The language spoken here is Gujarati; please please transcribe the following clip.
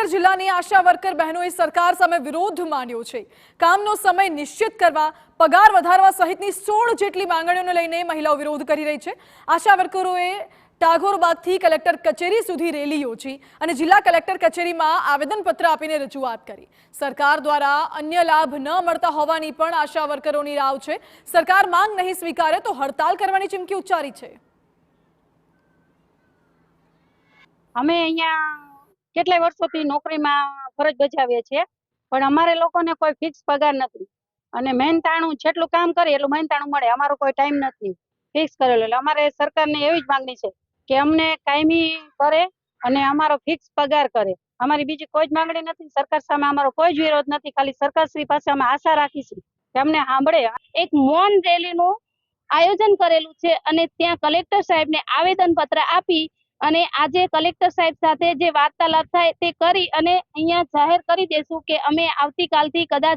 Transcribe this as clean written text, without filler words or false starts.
ભાવનગર જિલ્લાની આશા વર્કર બહેનોએ સરકાર સામે વિરોધ માંડ્યો છે। કામનો સમય નિશ્ચિત કરવા, પગાર વધારવા સહિતની 16 જેટલી માંગણીઓને લઈને મહિલાઓ વિરોધ કરી રહી છે। આશા વર્કરોએ ટાગોર બાગથી કલેક્ટર કચેરી સુધી રેલી યોજી અને જિલ્લા કલેક્ટર કચેરીમાં આવેદનપત્ર આપીને રજૂઆત કરી। સરકાર દ્વારા અન્ય લાભ ન મળતા હોવાની પણ આશા વર્કરોની રાવ છે। સરકાર માંગ નહીં સ્વીકારે તો હડતાલ કરવાની ચીમકી ઉચ્ચારી છે। અમે અહીંયા કેટલાય વર્ષોથી નોકરીમાં ફરજ બજાવીએ છીએ, પણ અમારે લોકોને કોઈ ફિક્સ પગાર નથી અને મહેનતાણું જેટલું કામ કરે એટલું મહેનતાણું મળે। અમારો કોઈ ટાઈમ નથી ફિક્સ કરેલો, એટલે અમારે સરકારને એવી જ માંગણી છે કે અમને કાયમી કરે અને અમારો ફિક્સ પગાર કરે। અમારી બીજી કોઈ જ માંગણી નથી। સરકાર સામે અમારો કોઈ જ વિરોધ નથી, ખાલી સરકારશ્રી પાસે અમે આશા રાખીશું કે અમને સાંભળે। એક મૌન રેલીનું આયોજન કરેલું છે અને ત્યાં કલેક્ટર સાહેબને આવેદનપત્ર આપી અને આજે કલેક્ટર સાહેબ સાથે જે વાર્તાલાપ થાય તે કરી અને અહીંયા જાહેર કરી દેશું કે અમે આવતીકાલથી કદાચ